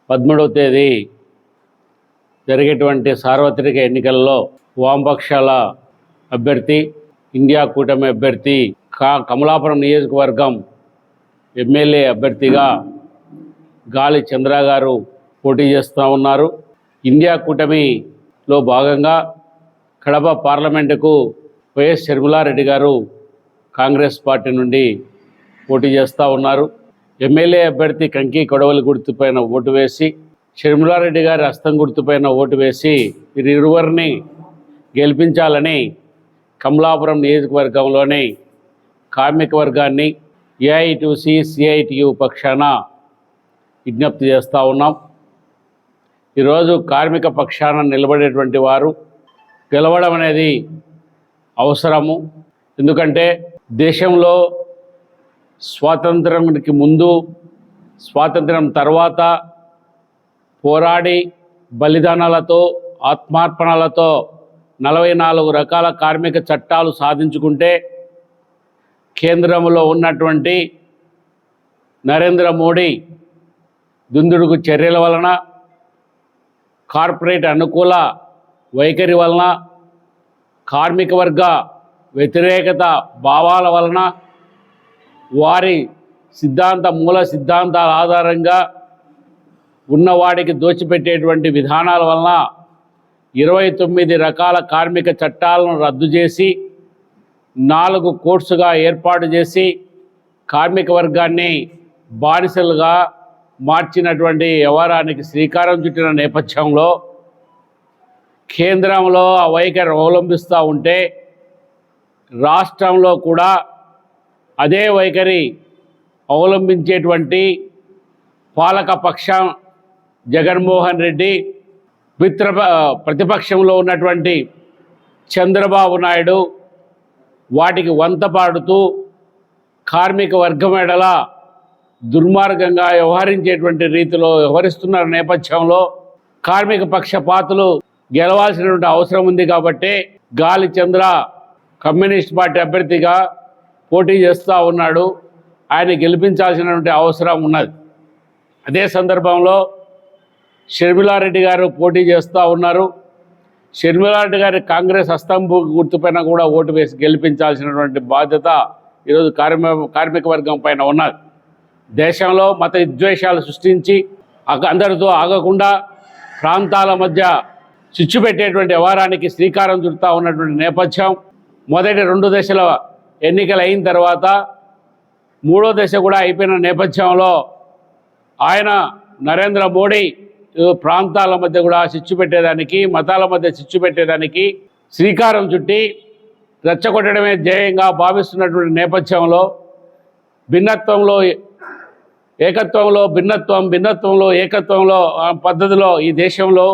13వ తేదీ జరిగేటువంటి సార్వత్రిక ఎన్నికల్లో వామపక్షాల అభ్యర్థి, ఇండియా కూటమి అభ్యర్థి, కమలాపురం నియోజకవర్గం ఎమ్మెల్యే అభ్యర్థిగా గాలి చంద్ర గారు పోటీ చేస్తూ ఉన్నారు. ఇండియా కూటమిలో భాగంగా కడప పార్లమెంటుకు వైఎస్ షర్మిలారెడ్డి గారు కాంగ్రెస్ పార్టీ నుండి పోటీ చేస్తూ ఉన్నారు. ఎమ్మెల్యే అభ్యర్థి కంకి కొడవలి గుర్తుపైన ఓటు వేసి, షర్మిలారెడ్డి గారి హస్తం గుర్తుపైన ఓటు వేసి వీరిరువురిని గెలిపించాలని కమలాపురం నియోజకవర్గంలోని కార్మిక వర్గాన్ని ఏఐటీయూసీ సిఐటియు పక్షాన విజ్ఞప్తి చేస్తూ ఉన్నాం. ఈరోజు కార్మిక పక్షాన నిలబడేటువంటి వారు గెలవడం అనేది అవసరము. ఎందుకంటే దేశంలో స్వాతంత్రానికి ముందు, స్వాతంత్రం తర్వాత పోరాడి బలిదానాలతో, ఆత్మార్పణలతో 44 రకాల కార్మిక చట్టాలు సాధించుకుంటే కేంద్రంలో ఉన్నటువంటి నరేంద్ర మోడీ దుందుడుకు చర్యల వలన, కార్పొరేట్ అనుకూల వైఖరి వలన, కార్మిక వర్గ వ్యతిరేకత భావాల వలన, వారి మూల సిద్ధాంతాల ఆధారంగా ఉన్నవాడికి దోచిపెట్టేటువంటి విధానాల వలన 29 రకాల కార్మిక చట్టాలను రద్దు చేసి 4 కోర్సుగా ఏర్పాటు చేసి కార్మిక వర్గాన్ని బానిసలుగా మార్చినటువంటి వ్యవహారానికి శ్రీకారం చుట్టిన నేపథ్యంలో కేంద్రంలో ఆ వైఖరి అవలంబిస్తూ ఉంటే రాష్ట్రంలో కూడా అదే వైఖరి అవలంబించేటువంటి పాలకపక్షం జగన్మోహన్ రెడ్డి, ప్రతిపక్షంలో ఉన్నటువంటి చంద్రబాబు నాయుడు వాటికి వంతపాడుతూ కార్మిక వర్గం ఎడల దుర్మార్గంగా వ్యవహరించేటువంటి రీతిలో వ్యవహరిస్తున్న నేపథ్యంలో కార్మిక పక్షపాతులు గెలవాల్సినటువంటి అవసరం ఉంది. కాబట్టి గాలి చంద్ర కమ్యూనిస్ట్ పార్టీ అభ్యర్థిగా పోటీ చేస్తూ ఉన్నాడు. ఆయన గెలిపించాల్సినటువంటి అవసరం ఉన్నది. అదే సందర్భంలో షర్మిలారెడ్డి గారు పోటీ చేస్తూ ఉన్నారు. షర్మిలారెడ్డి గారి కాంగ్రెస్ హస్తం గుర్తుపైన కూడా ఓటు వేసి గెలిపించాల్సినటువంటి బాధ్యత ఈరోజు కార్మిక వర్గం పైన ఉన్నది. దేశంలో మత విద్వేషాలు సృష్టించి అందరితో ఆగకుండా ప్రాంతాల మధ్య చిచ్చు పెట్టేటువంటి వ్యవహారానికి శ్రీకారం చుడుతూ ఉన్నటువంటి నేపథ్యం, మొదటి 2 దశల ఎన్నికలు అయిన తర్వాత 3వ దశ కూడా అయిపోయిన నేపథ్యంలో ఆయన నరేంద్ర మోడీ ప్రాంతాల మధ్య కూడా చిచ్చు పెట్టేదానికి, మతాల మధ్య చిచ్చు పెట్టేదానికి శ్రీకారం చుట్టి రెచ్చగొట్టడమే ధ్యేయంగా భావిస్తున్నటువంటి నేపథ్యంలో భిన్నత్వంలో ఏకత్వంలో భిన్నత్వం, భిన్నత్వంలో ఏకత్వంలో పద్ధతిలో ఈ దేశంలో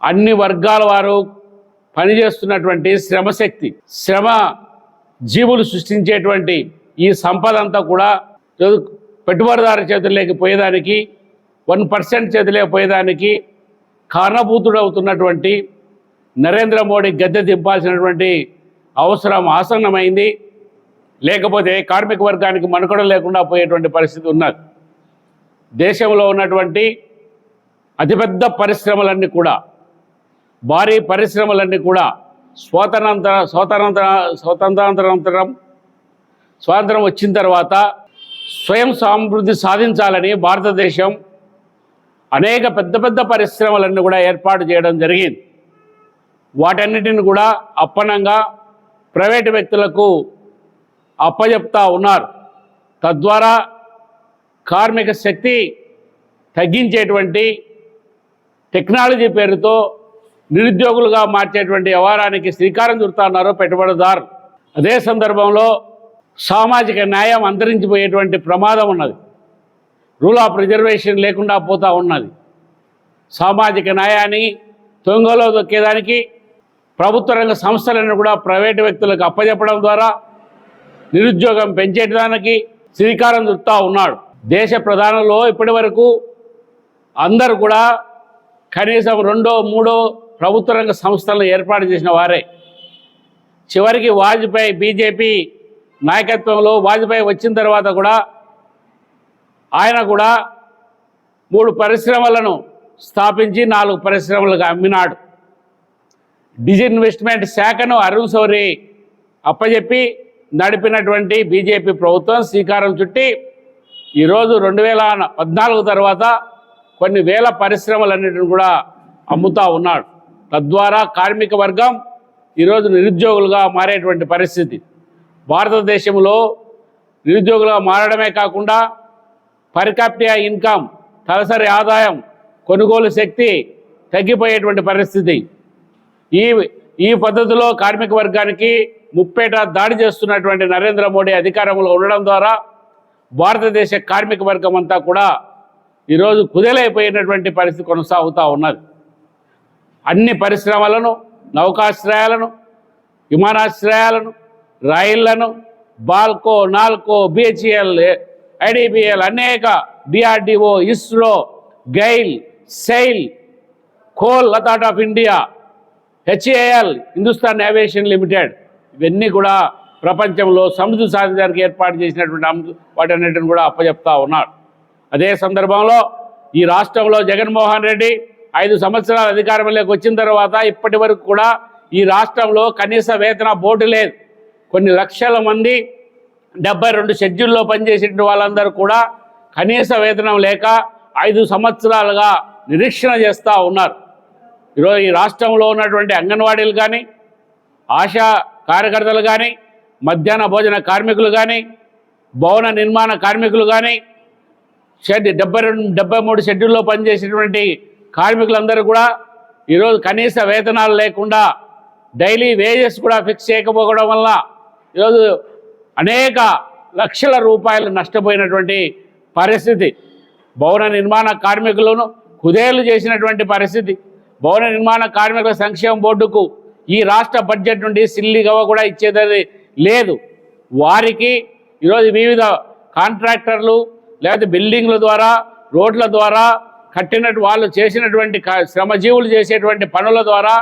అన్ని వర్గాల వారు పనిచేస్తున్నటువంటి శ్రమశక్తి, శ్రమ జీవులు సృష్టించేటువంటి ఈ సంపద అంతా కూడా పెట్టుబడిదారు చేతుల్లోకి పోయేదానికి, 1% చేతులే పోయేదానికి కారణభూతుడవుతున్నటువంటి నరేంద్ర మోడీ గద్దె దింపాల్సినటువంటి అవసరం ఆసన్నమైంది. లేకపోతే కార్మిక వర్గానికి మనుగడ లేకుండా పోయేటువంటి పరిస్థితి ఉన్నది. దేశంలో ఉన్నటువంటి అతిపెద్ద పరిశ్రమలన్నీ కూడా, భారీ పరిశ్రమలన్నీ కూడా స్వాతంత్రం వచ్చిన తర్వాత స్వయం సమృద్ధి సాధించాలని భారతదేశం అనేక పెద్ద పరిశ్రమలన్నీ కూడా ఏర్పాటు చేయడం జరిగింది. వాటన్నిటిని కూడా అప్పనంగా ప్రైవేటు వ్యక్తులకు అప్పజెప్తా ఉన్నారు. తద్వారా కార్మిక శక్తి తగ్గించేటువంటి టెక్నాలజీ పేరుతో నిరుద్యోగులుగా మార్చేటువంటి వ్యవహారానికి శ్రీకారం చుడుతా ఉన్నారు పెట్టుబడిదారు. అదే సందర్భంలో సామాజిక న్యాయం అంతరించిపోయేటువంటి ప్రమాదం ఉన్నది. రూల్ ఆఫ్ రిజర్వేషన్ లేకుండా పోతూ ఉన్నది. సామాజిక న్యాయాన్ని తొంగలో దొక్కేదానికి ప్రభుత్వ రంగ సంస్థలను కూడా ప్రైవేటు వ్యక్తులకు అప్పజెప్పడం ద్వారా నిరుద్యోగం పెంచేదానికి శ్రీకారం చుడుతూ ఉన్నాడు. దేశ ప్రధానంలో ఇప్పటి వరకు అందరూ కూడా కనీసం 2, 3 ప్రభుత్వ రంగ సంస్థలను ఏర్పాటు చేసిన వారే. చివరికి వాజ్పేయి బీజేపీ నాయకత్వంలో వాజ్పేయి వచ్చిన తర్వాత కూడా ఆయన కూడా 3 పరిశ్రమలను స్థాపించి 4 పరిశ్రమలకు అమ్మినాడు. డిజిన్వెస్ట్మెంట్ శాఖను అరుణ్ శౌరి అప్పచెప్పి నడిపినటువంటి బీజేపీ ప్రభుత్వం శ్రీకారం చుట్టి ఈరోజు 2014 తర్వాత కొన్ని వేల పరిశ్రమలన్నిటిని కూడా అమ్ముతూ ఉన్నాడు. తద్వారా కార్మిక వర్గం ఈరోజు నిరుద్యోగులుగా మారేటువంటి పరిస్థితి. భారతదేశంలో నిరుద్యోగులుగా మారడమే కాకుండా పర్ క్యాపిటా ఇన్కమ్, తలసరి ఆదాయం, కొనుగోలు శక్తి తగ్గిపోయేటువంటి పరిస్థితి. ఈ పద్ధతిలో కార్మిక వర్గానికి ముప్పేట దాడి చేస్తున్నటువంటి నరేంద్ర మోడీ అధికారంలో ఉండడం ద్వారా భారతదేశ కార్మిక వర్గం అంతా కూడా ఈరోజు కుదేలైపోయినటువంటి పరిస్థితి కొనసాగుతూ ఉన్నది. అన్ని పరిశ్రమలను, నౌకాశ్రయాలను, విమానాశ్రయాలను, రైళ్లను, బాల్కో, నాల్కో, బిహెచ్ఈఎల్, ఐడిబిఎల్, అనేక DRDO, ISRO, guile, SAIL, coal authority of India, HAL, Hindustan aviation limited, ఇవన్నీ కూడా ప్రపంచంలో సముద్ర సాధించడానికి ఏర్పాటు చేసినటువంటి వాటన్నిటిని కూడా అప్పచెప్తా ఉన్నాడు. అదే సందర్భంలో ఈ రాష్ట్రంలో జగన్మోహన్ రెడ్డి 5 సంవత్సరాల అధికారంలోకి వచ్చిన తర్వాత ఇప్పటి వరకు కూడా ఈ రాష్ట్రంలో కనీస వేతన బోర్డు లేదు. కొన్ని లక్షల మంది 72 షెడ్యూల్లో పనిచేసిన వాళ్ళందరూ కూడా కనీస వేతనం లేక 5 సంవత్సరాలుగా నిరీక్షణ చేస్తూ ఉన్నారు. ఈరోజు ఈ రాష్ట్రంలో ఉన్నటువంటి అంగన్వాడీలు కానీ, ఆశా కార్యకర్తలు కానీ, మధ్యాహ్న భోజన కార్మికులు కానీ, భవన నిర్మాణ కార్మికులు కానీ, 73 షెడ్యూల్లో పనిచేసేటువంటి కార్మికులందరూ కూడా ఈరోజు కనీస వేతనాలు లేకుండా డైలీ వేజెస్ కూడా ఫిక్స్ చేయకపోవడం వల్ల ఈరోజు అనేక లక్షల రూపాయలు నష్టపోయినటువంటి పరిస్థితి. భవన నిర్మాణ కార్మికులను కుదేలు చేసినటువంటి పరిస్థితి. భవన నిర్మాణ కార్మికుల సంక్షేమ బోర్డుకు ఈ రాష్ట్ర బడ్జెట్ నుండి సిల్లిగవ కూడా ఇచ్చేది లేదు. వారికి ఈరోజు వివిధ కాంట్రాక్టర్లు లేకపోతే బిల్డింగ్ల ద్వారా, రోడ్ల ద్వారా కట్టినట్టు వాళ్ళు చేసినటువంటి శ్రమజీవులు చేసేటువంటి పనుల ద్వారా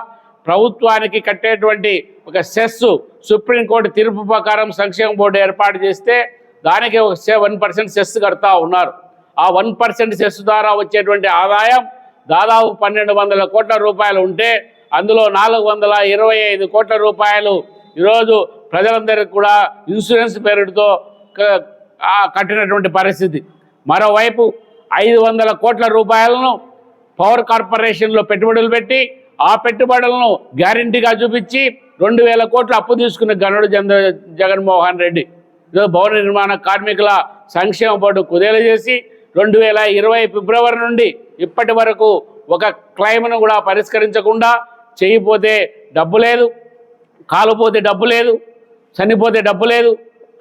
ప్రభుత్వానికి కట్టేటువంటి ఒక సెస్ సుప్రీంకోర్టు తీర్పు ప్రకారం సంక్షేమ బోర్డు ఏర్పాటు చేస్తే దానికి ఒక 1% సెస్ కడతా ఉన్నారు. ఆ 1% సెస్ ద్వారా వచ్చేటువంటి ఆదాయం దాదాపు 1200 కోట్ల రూపాయలు ఉంటే అందులో 425 కోట్ల రూపాయలు ఈరోజు ప్రజలందరికీ కూడా ఇన్సూరెన్స్ పేరుతో కట్టినటువంటి పరిస్థితి. మరోవైపు 500 కోట్ల రూపాయలను పవర్ కార్పొరేషన్లో పెట్టుబడులు పెట్టి ఆ పెట్టుబడులను గ్యారంటీగా చూపించి 2000 కోట్ల అప్పు తీసుకున్న గనుడు జగన్మోహన్ రెడ్డి ఈరోజు భవన నిర్మాణ కార్మికుల సంక్షేమ బోర్డు కుదేలు చేసి 2020 ఫిబ్రవరి నుండి ఇప్పటి వరకు ఒక క్లెయిమ్ను కూడా పరిష్కరించకుండా, చేయిపోతే డబ్బు లేదు, కాలుపోతే డబ్బు లేదు, చనిపోతే డబ్బు లేదు,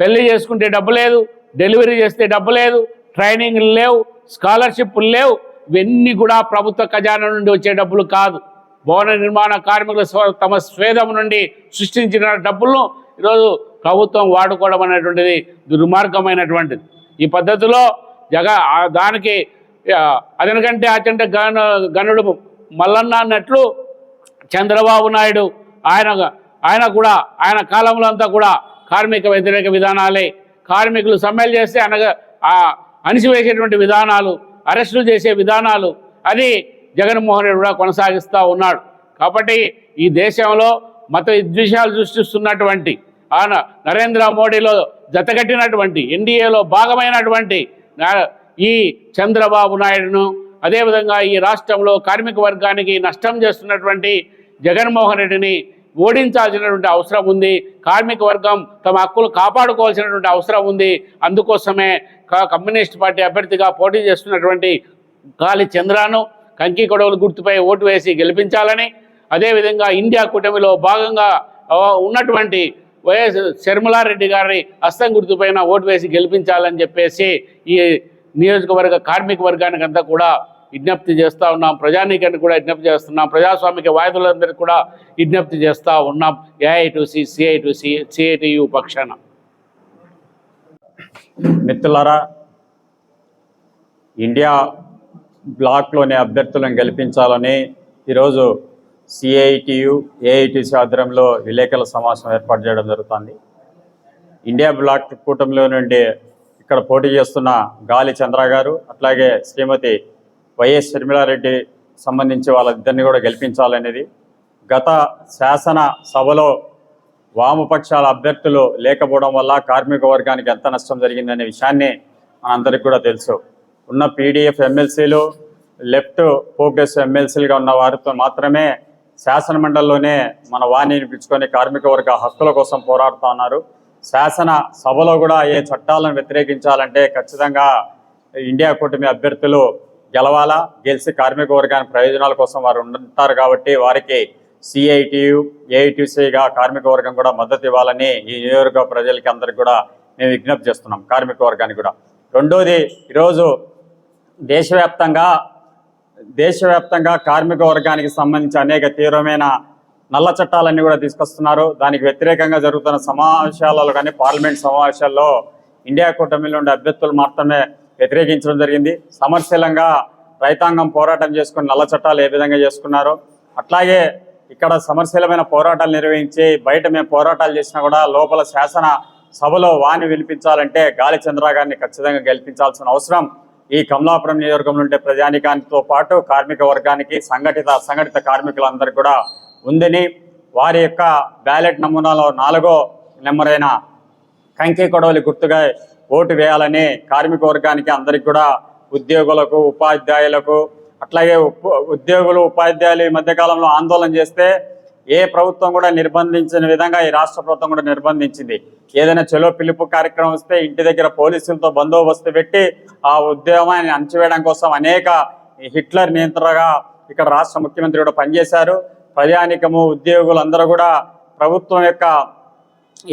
పెళ్లి చేసుకుంటే డబ్బు లేదు, డెలివరీ చేస్తే డబ్బు లేదు, ట్రైనింగ్లు లేవు, స్కాలర్షిప్లు లేవు. ఇవన్నీ కూడా ప్రభుత్వ ఖజానా నుండి వచ్చే డబ్బులు కాదు. భవన నిర్మాణ కార్మికులు తమ స్వేదం నుండి సృష్టించిన డబ్బులను ఈరోజు ప్రభుత్వం వాడుకోవడం అనేటువంటిది దుర్మార్గమైనటువంటిది. ఈ పద్ధతిలో దానికి అదనకంటే అత్యంత గనుడు మల్లన్న అన్నట్లు చంద్రబాబు నాయుడు ఆయన కూడా ఆయన కాలంలో అంతా కూడా కార్మిక వ్యతిరేక విధానాలే, కార్మికులు సమ్మెలు చేస్తే అణిసివేసేటువంటి విధానాలు, అరెస్టులు చేసే విధానాలు అది జగన్మోహన్ రెడ్డి కూడా కొనసాగిస్తూ ఉన్నాడు. కాబట్టి ఈ దేశంలో మత విద్వేషాలు సృష్టిస్తున్నటువంటి నరేంద్ర మోడీలో జతగట్టినటువంటి ఎన్డీఏలో భాగమైనటువంటి ఈ చంద్రబాబు నాయుడును, అదేవిధంగా ఈ రాష్ట్రంలో కార్మిక వర్గానికి నష్టం చేస్తున్నటువంటి జగన్మోహన్ రెడ్డిని ఓడించాల్సినటువంటి అవసరం ఉంది. కార్మిక వర్గం తమ హక్కులు కాపాడుకోవాల్సినటువంటి అవసరం ఉంది. అందుకోసమే కమ్యూనిస్ట్ పార్టీ అభ్యర్థిగా పోటీ చేస్తున్నటువంటి గాలి చంద్రాను కంకి కొడవలు గుర్తుపై ఓటు వేసి గెలిపించాలని, అదేవిధంగా ఇండియా కూటమిలో భాగంగా ఉన్నటువంటి వైఎస్ శర్మిలారెడ్డి గారిని హస్తం గుర్తుపైన ఓటు వేసి గెలిపించాలని చెప్పేసి ఈ నియోజకవర్గ కార్మిక వర్గానికి అంతా కూడా విజ్ఞప్తి చేస్తూ ఉన్నాం. ప్రజానీకానికి కూడా విజ్ఞప్తి చేస్తున్నాం. ప్రజాస్వామిక వాదులందరికీ కూడా విజ్ఞప్తి చేస్తూ ఉన్నాం. ఏఐటీసీ, సిఐటియు పక్షాన. మిత్రులారా, ఇండియా బ్లాక్లోని అభ్యర్థులను గెలిపించాలని ఈరోజు సిఐటియు, ఏఐటీసీ ఆధ్వర్యంలో విలేకరుల సమావేశం ఏర్పాటు చేయడం జరుగుతుంది. ఇండియా బ్లాక్ కూటమిలో నుండి ఇక్కడ పోటీ చేస్తున్న గాలి చంద్ర గారు, అట్లాగే శ్రీమతి వైఎస్ షర్మిలారెడ్డి సంబంధించి వాళ్ళిద్దరిని కూడా గెలిపించాలనేది. గత శాసన సభలో వామపక్షాల అభ్యర్థులు లేకపోవడం వల్ల కార్మిక వర్గానికి ఎంత నష్టం జరిగిందనే విషయాన్ని మనందరికీ కూడా తెలుసు. ఉన్న పీడీఎఫ్ ఎమ్మెల్సీలు, లెఫ్ట్ ఫోకస్ ఎమ్మెల్సీలుగా ఉన్న వారితో మాత్రమే శాసన మండలిలోనే మన వాణి వినిపించుకొని కార్మిక వర్గ హక్కుల కోసం పోరాడుతూ ఉన్నారు. శాసన సభలో కూడా ఏ చట్టాలను వ్యతిరేకించాలంటే ఖచ్చితంగా ఇండియా కూటమి అభ్యర్థులు గెలవాలా, గెలిచి కార్మిక వర్గానికి ప్రయోజనాల కోసం వారు ఉంటారు కాబట్టి వారికి సిఐటియు ఏఐటిసిగా కార్మిక వర్గం కూడా మద్దతు ఇవ్వాలని ఈ నియోజకవర్గ ప్రజలకి అందరికీ కూడా మేము విజ్ఞప్తి చేస్తున్నాం, కార్మిక వర్గానికి కూడా. రెండోది, ఈరోజు దేశవ్యాప్తంగా కార్మిక వర్గానికి సంబంధించి అనేక తీవ్రమైన నల్ల చట్టాలన్నీ కూడా తీసుకొస్తున్నారు. దానికి వ్యతిరేకంగా జరుగుతున్న సమావేశాలలో కానీ పార్లమెంట్ సమావేశాల్లో ఇండియా కూటమిలో ఉండే అభ్యర్థులు మాత్రమే వ్యతిరేకించడం జరిగింది. సమరశీలంగా రైతాంగం పోరాటం చేసుకుని నల్ల చట్టాలు ఏ విధంగా చేసుకున్నారో అట్లాగే ఇక్కడ సమరశీలమైన పోరాటాలు నిర్వహించి బయట మేము పోరాటాలు చేసినా కూడా లోపల శాసన సభలో వాణి వినిపించాలంటే గాలి చంద్ర గారిని ఖచ్చితంగా గెలిపించాల్సిన అవసరం ఈ కమలాపురం నియోజకవర్గంలో ఉండే ప్రజానికానితో పాటు కార్మిక వర్గానికి, అసంఘటిత కార్మికులందరికీ కూడా ఉందని, వారి యొక్క బ్యాలెట్ నమూనాలో 4వ నెంబర్ అయిన కంకి కొడవలి గుర్తుగా ఓటు వేయాలని కార్మిక వర్గానికి అందరికి కూడా, ఉద్యోగులకు, ఉపాధ్యాయులకు, అట్లాగే ఉద్యోగులు ఉపాధ్యాయులు ఈ మధ్యకాలంలో ఆందోళన చేస్తే ఏ ప్రభుత్వం కూడా నిర్బంధించిన విధంగా ఈ రాష్ట్ర ప్రభుత్వం కూడా నిర్బంధించింది. ఏదైనా చెలో పిలుపు కార్యక్రమం వస్తే ఇంటి దగ్గర పోలీసులతో బందోబస్తు పెట్టి ఆ ఉద్యమాన్ని అణచివేయడం కోసం అనేక హిట్లర్ నియంత్రణగా ఇక్కడ రాష్ట్ర ముఖ్యమంత్రి కూడా పనిచేశారు. ప్రజానికము, ఉద్యోగులందరూ కూడా ప్రభుత్వం యొక్క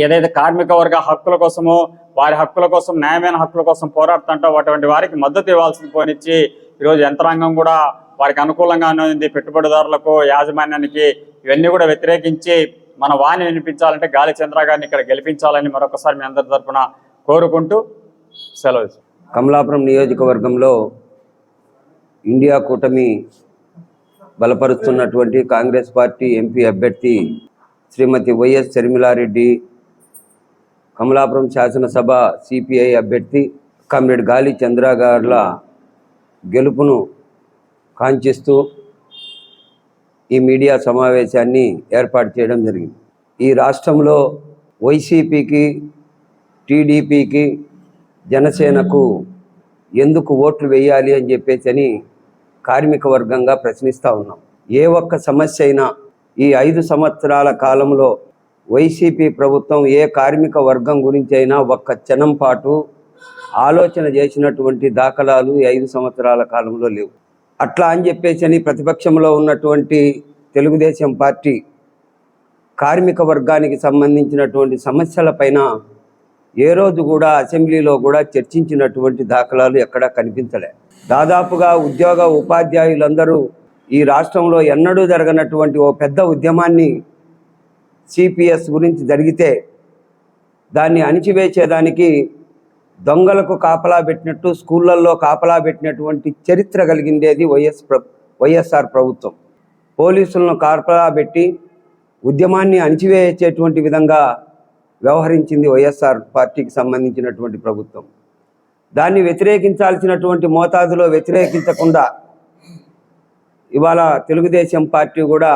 ఏదైతే కార్మిక వర్గ హక్కుల కోసమో, వారి హక్కుల కోసం, న్యాయమైన హక్కుల కోసం పోరాడుతుంటో అటువంటి వారికి మద్దతు ఇవ్వాల్సిన పోనిచ్చి ఈరోజు యంత్రాంగం కూడా వారికి అనుకూలంగా ఉంది. పెట్టుబడిదారులకు, యాజమాన్యానికి ఇవన్నీ కూడా వ్యతిరేకించి మన వాణి వినిపించాలంటే గాలి చంద్ర గారిని ఇక్కడ గెలిపించాలని మరొకసారి మీ అందరి తరఫున కోరుకుంటూ సెలవు. కమలాపురం నియోజకవర్గంలో ఇండియా కూటమి బలపరుస్తున్నటువంటి కాంగ్రెస్ పార్టీ ఎంపీ అభ్యర్థి శ్రీమతి వైఎస్ షర్మిలారెడ్డి, కమలాపురం శాసనసభ సిపిఐ అభ్యర్థి కామ్రేడ్ గాలి చంద్ర గార్ల గెలుపును కాంక్షిస్తూ ఈ మీడియా సమావేశాన్ని ఏర్పాటు చేయడం జరిగింది. ఈ రాష్ట్రంలో వైసీపీకి, టీడీపీకి, జనసేనకు ఎందుకు ఓట్లు వేయాలి అని చెప్పేసి కార్మిక వర్గంగా ప్రశ్నిస్తూ ఉన్నాం. ఏ ఒక్క సమస్య అయినా ఈ 5 సంవత్సరాల కాలంలో వైసీపీ ప్రభుత్వం ఏ కార్మిక వర్గం గురించి అయినా ఒక్క క్షణం పాటు ఆలోచన చేసినటువంటి దాఖలాలు ఈ 5 సంవత్సరాల కాలంలో లేవు. అట్లా అని చెప్పేసి ప్రతిపక్షంలో ఉన్నటువంటి తెలుగుదేశం పార్టీ కార్మిక వర్గానికి సంబంధించినటువంటి సమస్యలపైన ఏ రోజు కూడా అసెంబ్లీలో కూడా చర్చించినటువంటి దాఖలాలు ఎక్కడా కనిపించలే. దాదాపుగా ఉద్యోగ ఉపాధ్యాయులందరూ ఈ రాష్ట్రంలో ఎన్నడూ జరగనటువంటి ఓ పెద్ద ఉద్యమాన్ని సిపిఎస్ గురించి జరిగితే దాన్ని అణిచివేసేదానికి దొంగలకు కాపలా పెట్టినట్టు స్కూళ్ళల్లో కాపలా పెట్టినటువంటి చరిత్ర కలిగిందేది వైఎస్ఆర్ ప్రభుత్వం. పోలీసులను కాపలా పెట్టి ఉద్యమాన్ని అణిచివేసేటువంటి విధంగా వ్యవహరించింది వైఎస్ఆర్ పార్టీకి సంబంధించినటువంటి ప్రభుత్వం. దాన్ని వ్యతిరేకించాల్సినటువంటి మోతాదులో వ్యతిరేకించకుండా ఇవాళ తెలుగుదేశం పార్టీ కూడా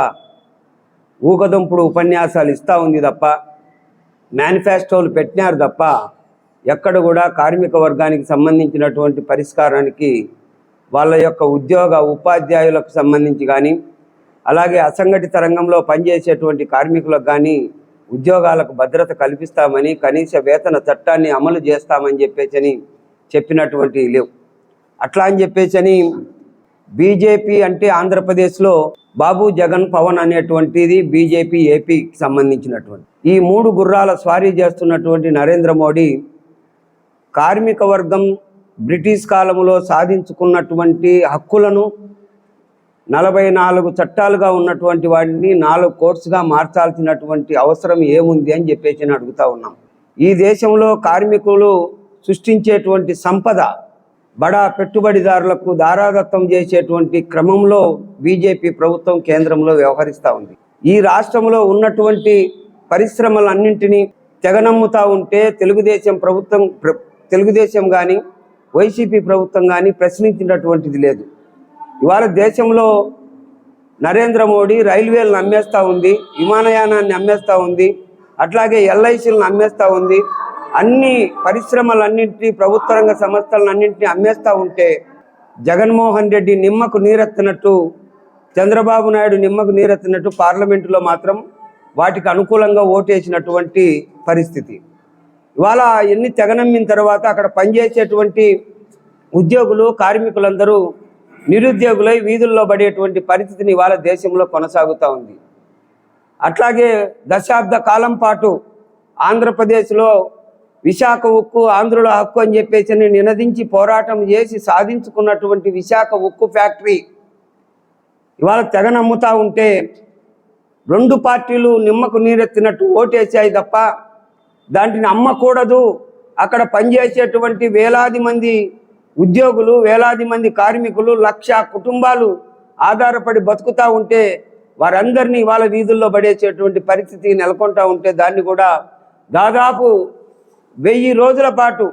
ఊకదంపుడు ఉపన్యాసాలు ఇస్తూ ఉంది తప్ప, మేనిఫెస్టోలు పెట్టినారు తప్ప ఎక్కడ కూడా కార్మిక వర్గానికి సంబంధించినటువంటి పరిష్కారానికి, వాళ్ళ యొక్క ఉద్యోగ ఉపాధ్యాయులకు సంబంధించి కానీ, అలాగే అసంఘటిత రంగంలో పనిచేసేటువంటి కార్మికులకు కానీ ఉద్యోగాలకు భద్రత కల్పిస్తామని, కనీస వేతన చట్టాన్ని అమలు చేస్తామని చెప్పేసి చెప్పినటువంటి లేవు. అట్లా అని చెప్పేసి బీజేపీ అంటే ఆంధ్రప్రదేశ్లో బాబు, జగన్, పవన్ అనేటువంటిది బీజేపీ ఏపీకి సంబంధించినటువంటి. ఈ 3 గుర్రాల స్వారీ చేస్తున్నటువంటి నరేంద్ర మోడీ కార్మిక వర్గం బ్రిటిష్ కాలంలో సాధించుకున్నటువంటి హక్కులను 44 చట్టాలుగా ఉన్నటువంటి వాటిని 4 కోర్సుగా మార్చాల్సినటువంటి అవసరం ఏముంది అని చెప్పేసి అడుగుతా ఉన్నాం. ఈ దేశంలో కార్మికులు సృష్టించేటువంటి సంపద బడా పెట్టుబడిదారులకు దారాదత్తం చేసేటువంటి క్రమంలో బీజేపీ ప్రభుత్వం కేంద్రంలో వ్యవహరిస్తూ ఉంది. ఈ రాష్ట్రంలో ఉన్నటువంటి పరిశ్రమలన్నింటినీ తెగనమ్ముతూ ఉంటే తెలుగుదేశం ప్రభుత్వం తెలుగుదేశం కానీ వైసీపీ ప్రభుత్వం కానీ ప్రశ్నించినటువంటిది లేదు. ఇవాళ దేశంలో నరేంద్ర మోడీ రైల్వేలను అమ్మేస్తూ ఉంది, విమానయానాన్ని అమ్మేస్తూ ఉంది, అట్లాగే ఎల్ఐసీలను అమ్మేస్తూ ఉంది, అన్ని పరిశ్రమలన్నింటినీ ప్రభుత్వ రంగ సంస్థలన్నింటినీ అమ్మేస్తూ ఉంటే జగన్మోహన్ రెడ్డి నిమ్మకు నీరెత్తినట్టు, చంద్రబాబు నాయుడు నిమ్మకు నీరెత్తినట్టు పార్లమెంటులో మాత్రం వాటికి అనుకూలంగా ఓటేసినటువంటి పరిస్థితి. ఇవాళ ఎన్ని తెగనమ్మిన తర్వాత అక్కడ పనిచేసేటువంటి ఉద్యోగులు కార్మికులందరూ నిరుద్యోగులై వీధుల్లో పడేటువంటి పరిస్థితిని ఇవాళ దేశంలో కొనసాగుతూ ఉంది. అట్లాగే దశాబ్ద కాలం పాటు ఆంధ్రప్రదేశ్లో విశాఖ ఉక్కు ఆంధ్రుల హక్కు అని చెప్పేసి నినదించి పోరాటం చేసి సాధించుకున్నటువంటి విశాఖ ఉక్కు ఫ్యాక్టరీ ఇవాళ తెగ నమ్ముతూ ఉంటే రెండు పార్టీలు నిమ్మకు నీరెత్తినట్టు ఓటేసాయి తప్ప దాంట్ని అమ్మకూడదు. అక్కడ పనిచేసేటువంటి వేలాది మంది ఉద్యోగులు, వేలాది మంది కార్మికులు, 1,00,000 కుటుంబాలు ఆధారపడి బతుకుతూ ఉంటే వారందరినీ ఇవాళ వీధుల్లో పడేసేటువంటి పరిస్థితి నెలకొంటూ ఉంటే దాన్ని కూడా దాదాపు 1000 రోజుల పాటు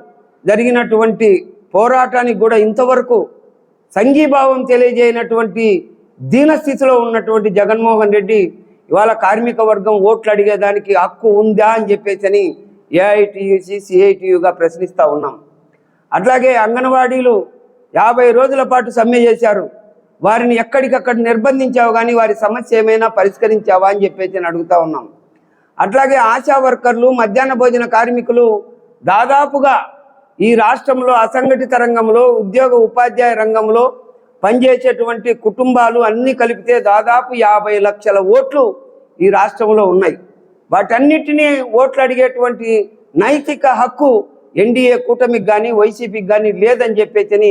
జరిగినటువంటి పోరాటానికి కూడా ఇంతవరకు సంఘీభావం తెలియజేయనటువంటి దీనస్థితిలో ఉన్నటువంటి జగన్మోహన్ రెడ్డి ఇవాళ కార్మిక వర్గం ఓట్లు అడిగేదానికి హక్కు ఉందా అని చెప్పేసి ఏఐటియుసి సిఐటియుగా ప్రశ్నిస్తూ ఉన్నాం. అట్లాగే అంగన్వాడీలు 50 రోజుల పాటు సమ్మె చేశారు. వారిని ఎక్కడికక్కడ నిర్బంధించావు కానీ వారి సమస్య ఏమైనా పరిష్కరించావా అని చెప్పేసి అడుగుతూ ఉన్నాం. అట్లాగే ఆశా వర్కర్లు, మధ్యాహ్న భోజన కార్మికులు దాదాపుగా ఈ రాష్ట్రంలో అసంఘటిత రంగంలో, ఉద్యోగ ఉపాధ్యాయ రంగంలో పనిచేసేటువంటి కుటుంబాలు అన్నీ కలిపితే దాదాపు 50 లక్షల ఓట్లు ఈ రాష్ట్రంలో ఉన్నాయి. వాటన్నిటినీ ఓట్లు అడిగేటువంటి నైతిక హక్కు ఎన్డీఏ కూటమికి కానీ వైసీపీకి కానీ లేదని చెప్పేసి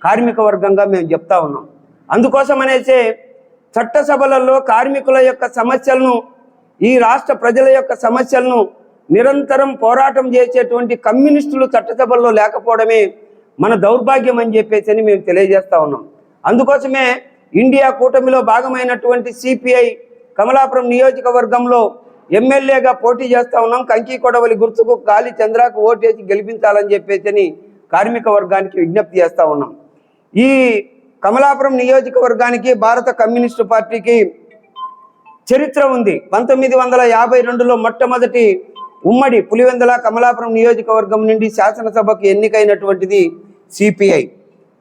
కార్మిక వర్గంగా మేము చెప్తా ఉన్నాం. అందుకోసం అనేసే చట్టసభలలో కార్మికుల యొక్క సమస్యలను, ఈ రాష్ట్ర ప్రజల యొక్క సమస్యలను నిరంతరం పోరాటం చేసేటువంటి కమ్యూనిస్టులు చట్టసభల్లో లేకపోవడమే మన దౌర్భాగ్యం అని చెప్పేసి మేము తెలియజేస్తా ఉన్నాం. అందుకోసమే ఇండియా కూటమిలో భాగమైనటువంటి సిపిఐ కమలాపురం నియోజకవర్గంలో ఎమ్మెల్యేగా పోటీ చేస్తూ ఉన్నాం. కంకి కొడవలి గుర్తుకు గాలి చంద్రకు ఓటేసి గెలిపించాలని చెప్పేసి కార్మిక వర్గానికి విజ్ఞప్తి చేస్తూ ఉన్నాం. ఈ కమలాపురం నియోజకవర్గానికి భారత కమ్యూనిస్టు పార్టీకి చరిత్ర ఉంది. 1952లో మొట్టమొదటి ఉమ్మడి పులివెందుల కమలాపురం నియోజకవర్గం నుండి శాసనసభకు ఎన్నికైనటువంటిది సిపిఐ.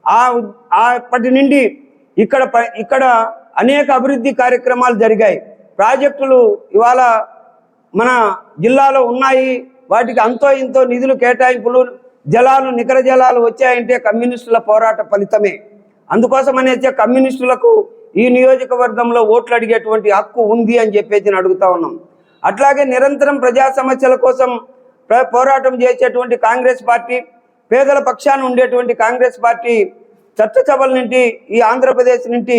అప్పటి నుండి ఇక్కడ అనేక అభివృద్ధి కార్యక్రమాలు జరిగాయి. ప్రాజెక్టులు ఇవాళ మన జిల్లాలో ఉన్నాయి. వాటికి అంతో ఇంతో నిధులు కేటాయింపులు, జలాలు, నికర జలాలు వచ్చాయంటే కమ్యూనిస్టుల పోరాట ఫలితమే. అందుకోసం అనేసి కమ్యూనిస్టులకు ఈ నియోజకవర్గంలో ఓట్లు అడిగేటువంటి హక్కు ఉంది అని చెప్పేసి అడుగుతా ఉన్నాం. అట్లాగే నిరంతరం ప్రజా సమస్యల కోసం పోరాటం చేసేటువంటి కాంగ్రెస్ పార్టీ, పేదల పక్షాన ఉండేటువంటి కాంగ్రెస్ పార్టీ చట్టసభల నుండి, ఈ ఆంధ్రప్రదేశ్ నుండి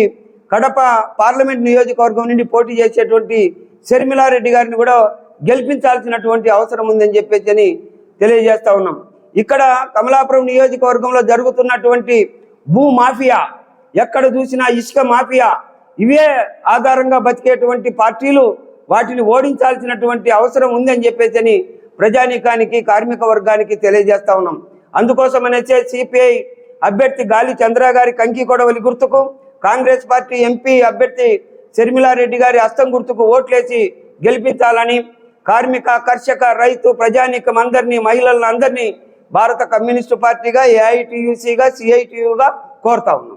కడప పార్లమెంట్ నియోజకవర్గం నుండి పోటీ చేసేటువంటి షర్మిలారెడ్డి గారిని కూడా గెలిపించాల్సినటువంటి అవసరం ఉందని చెప్పేసి తెలియజేస్తా ఉన్నాం. ఇక్కడ కమలాపురం నియోజకవర్గంలో జరుగుతున్నటువంటి భూ మాఫియా, ఎక్కడ చూసినా ఇసుక మాఫియా, ఇవే ఆధారంగా బతికేటువంటి పార్టీలు వాటిని ఓడించాల్సినటువంటి అవసరం ఉందని చెప్పేసి ప్రజానీకానికి, కార్మిక వర్గానికి తెలియజేస్తా ఉన్నాం. అందుకోసమనేసే సిపిఐ అభ్యర్థి గాలి చంద్ర గారి కంకి కొడవలి గుర్తుకు, కాంగ్రెస్ పార్టీ ఎంపీ అభ్యర్థి షర్మిలారెడ్డి గారి హస్తం గుర్తుకు ఓట్లేసి గెలిపించాలని కార్మిక, కర్షక, రైతు, ప్రజానీకం అందరినీ, మహిళలను అందరినీ భారత కమ్యూనిస్టు పార్టీగా, ఏఐటియుసిగా, సిఐటియుగా కోరుతా ఉన్నాం.